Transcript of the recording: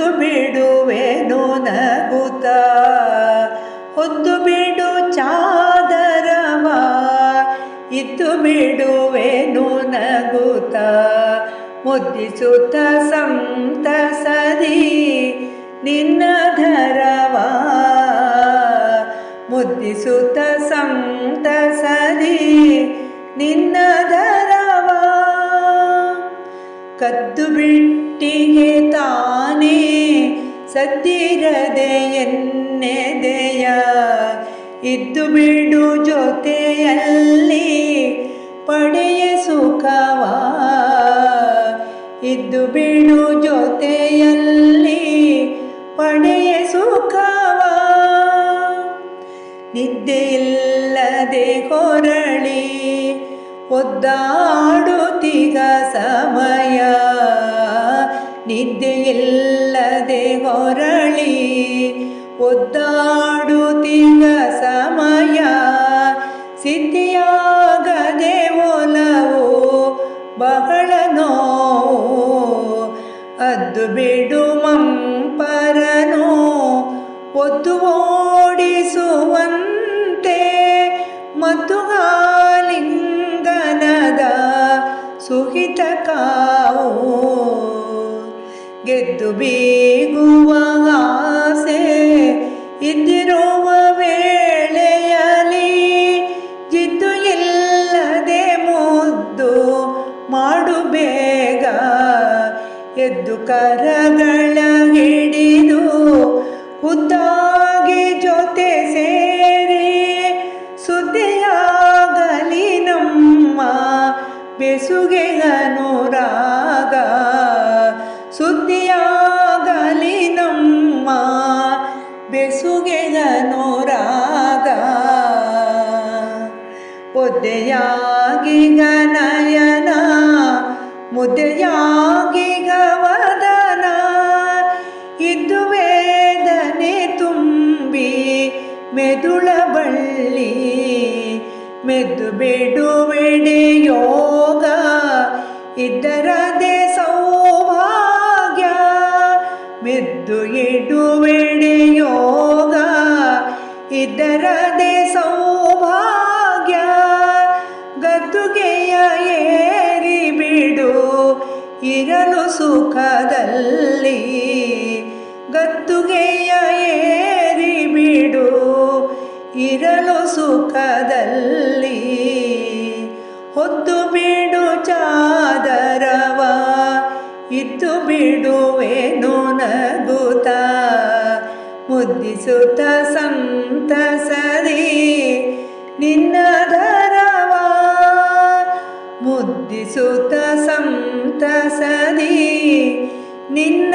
ಇದ್ದು ಬಿಡುವೆನು ನಗುತ್ತ ಹೊದ್ದು ಬಿಡು ಚಾದರವ ಇದ್ದು ಬಿಡುವೆನು ನಗುತ್ತ ಮುದ್ದಿಸುತ್ತ ಸಂತಸದಿ ನಿನ್ನ ಧರವ ಮುದ್ದಿಸುತ್ತ ಸಂತಸದಿ ನಿನ್ನ ಧರವ ಕದ್ದು ಬಿಟ್ಟಿಗೆ ತಾನೇ ಸದ್ದಿರದೆ ಎನ್ನೆದೆಯ ಇದ್ದು ಬಿಡು ಜೊತೆಯಲ್ಲಿ ಪಡೆಯ ಸುಖವ ಇದ್ದು ಬಿಡು ಜೊತೆಯಲ್ಲಿ ಪಡೆಯ ಸುಖವ ನಿದ್ದೆಯಿಲ್ಲದೆ ಕೊರಳಿ ಒದ್ದಾಡುತ್ತೀಗ ಸಮಯ ನಿದ್ದೆಯಿಲ್ಲದೆ ಹೊರಳಿ ಒದ್ದಾಡುತ್ತೀಗ ಸಮಯ ಸಿದ್ಧಿಯಾಗದೆ ಒಲವು ಬಹಳ ನೋವು ಅದ್ದು ಬಿಡು ಮಂಪರನು ಒದ್ದು ಓಡಿಸುವಂತೆ ಮಧುಗಾಲಿಂಗನದ ಸುಹಿತ ಕಾವು ಗೆದ್ದು ಬೀಗುವ ಆಸೆ ಇದ್ದಿರುವ ವೇಳೆಯಲಿ ಜಿದ್ದು ಇಲ್ಲದೆ ಮುದ್ದು ಮಾಡು ಬೇಗ ಎದ್ದು ಕರಗಳ ಹಿಡಿದು ಖುದ್ದಾಗಿ ಜೊತೆ ಸೇರಿ ಸುದ್ದಿಯಾಗಲಿ ನಮ್ಮ ಬೆಸುಗೆ ಅನುರಾಗ ಸುದ್ದಿಯಾಗಲಿ ನಮ್ಮ ಬೆಸುಗೆ ಅನುರಾಗ ಒದ್ದೆಯಾಗಿ ನಯನ ಮುದ್ದೆಯಾಗಿ ವದನ ಇದ್ದು ವೇದನೆ ತುಂಬಿ ಮೆದುಳ ಬಳ್ಳಿ ಮೆದ್ದು ಬಿಡುವೆಡೆ ಯೋಗ ಇದ್ದರದೆ ಸೌಭಾಗ್ಯ ಮೆದ್ದು ಇಡುವೆಡೆ ಯೋಗ ಇದ್ದರದೆ ಸೌಭಾಗ್ಯ ಗದ್ದುಗೆಯ ಏರಿ ಬಿಡು ಇರಲು ಸುಖದಲ್ಲಿ ಗದ್ದುಗೆಯ ಏರಿ ಬಿಡು ಇರಲು ಸುಖದಲ್ಲಿ ಹೊತ್ತು ಬಿಡು ಚಾದರವ ಇದ್ದು ಬಿಡುವೆನು ನಗುತ್ತ ಮುದ್ದಿಸುತ್ತ ಸಂತಸದಿ ನಿನ್ನ ಧರವ ಮುದ್ದಿಸುತ್ತ ಸಂತಸದಿ ನಿನ್ನ